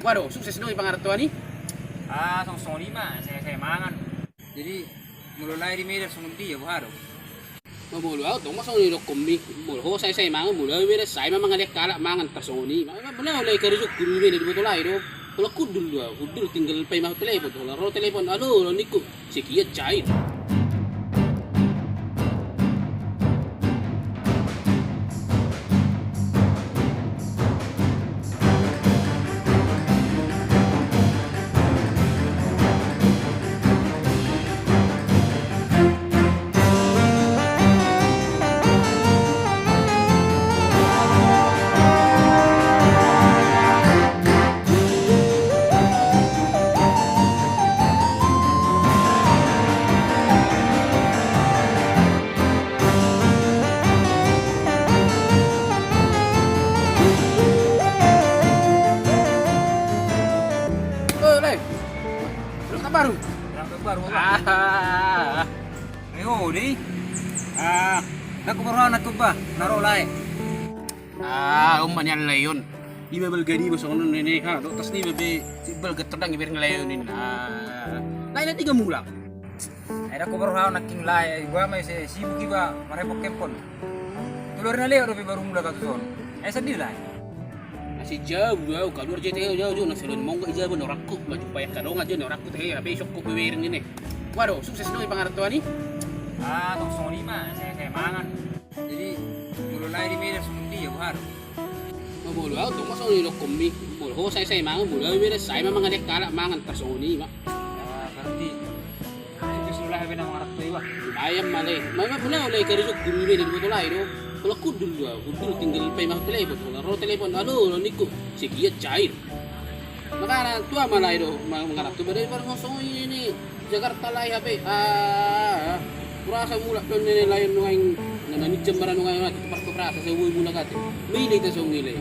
Waduh, sukses dong pangaratuan nih. Song lima, saya mangan. Jadi mulai di media song dia baru. Mabulu ako, masong nilok kumi. Mulu ko say mangan mulu. Ay say mamang alek kala mangan tasoni. Mula ulay karisok kumi di betul ay do. Wala kudul do. Kudul tinggal pay mah telepon. Wala ro telepon. Ano, niko. Sikiya cair. Baru. Yang baru apa? Ayo di. Nak baru nak ba? Naro lai. Umman yan layon. Di ba balgadi mo sa kanon nini ha? Tas di ba be balgat terdang ibir ngelayonin. Lain na 3 mulak. Ay nak baru nak king lai. Gua may sibuk iba marepok kempon. Tulur na leo baru mula ka tuson. Ay sedih lai. Si jauh kalau jauh na sila mau nggak jauh norakku maju payah kadong aja norakku teh tapi sok kok beberin ini. Waduh, sukses dong pangaratuan nih. Song lima, saya mangan. Jadi mulai di media song dia baru. Mabulu ako, masong nilok kumi. Mulu ko say mangan mulu. Ay say mamang alek kala mangan tasoni. Berarti itu sudah habis nama orang tua. Ayam malay. Mama pula ulay karisok kumi di betul ay do. Wala kudul do. Kudul tinggal pay mah telepon. Wala ro telepon. Ano, niko. Sikiya cair. Makana tua malay do mangarap tu badai parang ngosong ini Jakarta lay hape. Kurasa mula don ni layon ngayon nananit jambaran ngayon at parto prasa sa uwi mula kati. May ta song nilay.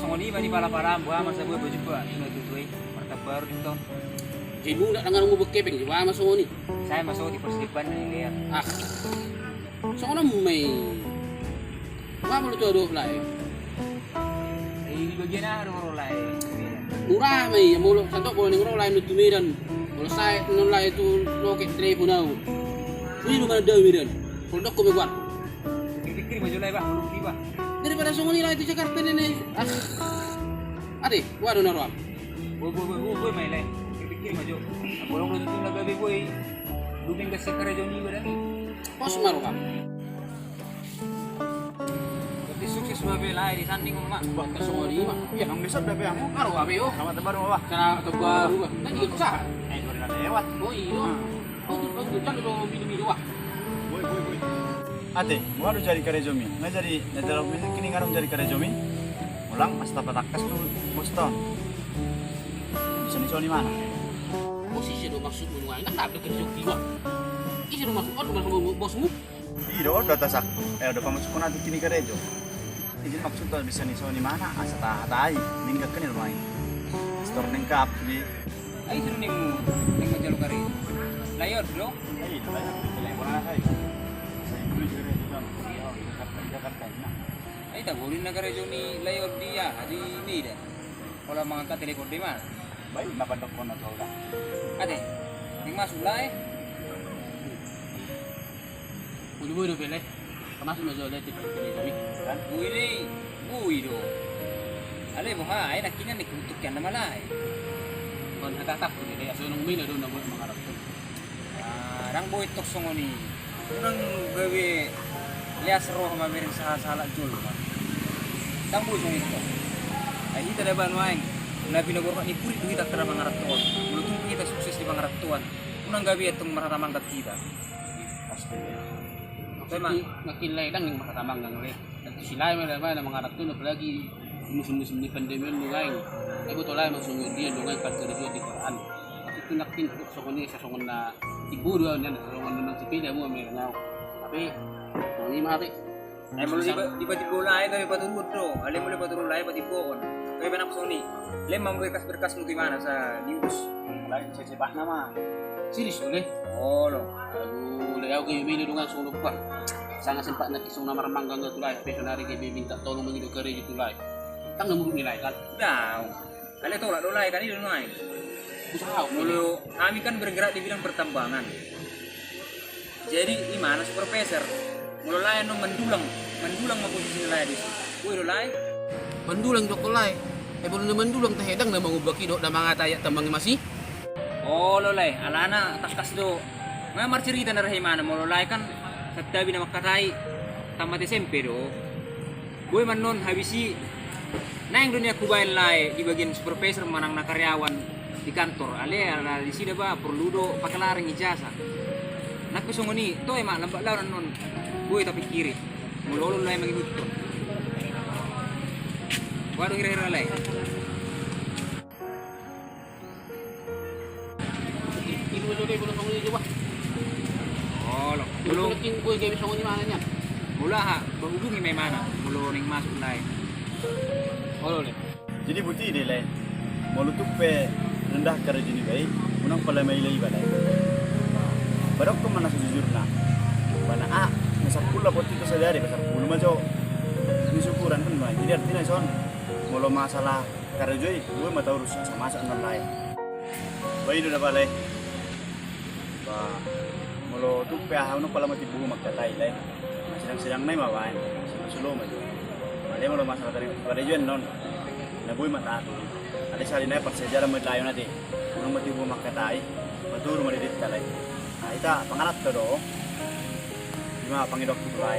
Song lima di pala-pala buah masa buah baju gua. Ino tutuy. Marta baru dito. Jadi mula nang mo bekepeng di wa masong ni. Saya masuk di persipan ini ya. So ano may mabulu to do lay. Di bagian aro lai. Murah may mulo santo ko ning ro lay no tumiran. Wala say no lay tu loket teleponaw. Uy no man daw miran. Kulo ko be war. Pikir maju lai bah, belum tiba. Daripada song nilay di Jakarta ni. Ade, waro na ro. Boy mai lai. Pikir maju. Bolong lu tu lagabi boy. Duming ka sekare joni barang. Pos maro kam. Tapi sukses babe lai di sanding mak. Buat ka song lima. Iya, nang bisa berapa yang Aro kami yo. sama tebar apa? Kana to baru. Nanti ko sa. Baru na lewat. Oh iyo. Oh, jangan do mini-mini wah. Boy. Ate, mau ada cari karejomi. Nggak jadi, nggak kini ngarang cari karejomi. Ulang pas tapat takas tuh Boston. Bisa nih mana? Posisi do maksud mo ngayon nakablo ka jok diwa. Isi do maksud ano bosmu? Iya, udah tasak. Udah pamasuk ko natin kini karejo. Jadi maksud tuh bisa nih mana? Asa tahay, ninggal kenil main. Store neng kap di. Ay sino ning majalo kari. Layor bro. Ay, ito lang. Telepon na kayo. Sa English karejo dyan. Jakarta na. Ay tagulin na kari ni layor dia di media. Kalau mangangkat telepon di mana? Baik, napadok ko na to ulang. Ade, ning masuk lai. Bulu-bulu pele. Kamasuk mo jole ti kami. Kan? Ui do. Ale mo ha, ay nakinan ni kutuk yan naman lai. Kon hatatak ko ni aso nung mila do na mo mangarap ko. Rang boy tok songo ni. Unang gawe lias roh mamiring sa sala jul. Tang boy song ito. Ay hita na ba nuaing. Nabi nagor ni puri kita tara mangaratuan. Mulutong kita sukses di mangaratuan. Unang gawe itong mararamangkat kita. Pasti. Tapi nakilay lang yung makatamang ng le. At sila may naman na mangarap to apalagi musim-musim ni pandemya mo ngayon. Ay ko tulay magsungod diyan do ngayon pagkariyo di Quran. At tinakin ko sa kuno sa sungon na iburo na sa sungon ng sipila mo may ngaw. Tapi ni mari. Ay mo di ba bola ay gawe paturud do. Ale mo le paturud lai pati poon. Kaya ba na soni? Lemang berkas-berkas mo gimana sa news? Lagi cecebah nama. Serius ulit. Oh lo. Aduh, layaw kayo bili dungan sulog pa. Sangat sempat na kisong na maramanggang na tulay. Personari kayo minta tolong mengidok kare di tulay. Tang namuruk nilai kan. Daw. Ale tolak dolai kan itu naik. Usaha Mulu kami kan bergerak di bidang pertambangan. Jadi di mana supervisor? Mulu lain no mendulang mau posisi lain di sini. Woi dolai. Mendulang dok kolai. Belum mendulang teh hedang na mangubaki dok na mga tayak tambang masih. Oh lolai, alana takas do. Ngamar cerita dari mana? Mulu lain kan katabi na makatai tamat SMP do. Gue manon habisi nang dunia kubain lai di bagian supervisor manang na karyawan di kantor ale ala di sini ba perlu do pakalaring ijazah nak kusungoni to emak lambak lawan non gue tapi kiri mulolo lai mangikut to waduh kira-kira lai Ibu jodoh belum songoni coba. oh lo Belum belum king gue kayak songoni mana nya. mula ha berhubungi mai mana mulu ning masuk lai Oh le. Jadi buti deh le. Mau tuh pe rendah kerja ini baik, menang pala mai lagi balai. Barok ko mana sejujurna. Bana a, nasar pula poti itu sadari, pasar pula majo. Ini syukuran kan mah. Jadi artinya son, mau masalah kerja gue mata urus sama sama lain. Baik udah balai. Ba, mau tuh pe ah, pala mati buku magkatai le. Sedang-sedang nai mah bae. Sulo majo. Ada mau masalah dari kerja non. Na gue mata tu. Ada sali na persejarah medlayo nanti. Nung mati bu makatai, maturo madidit kalay. Nah, ita pangarap to do. Di mga pangidok tulay.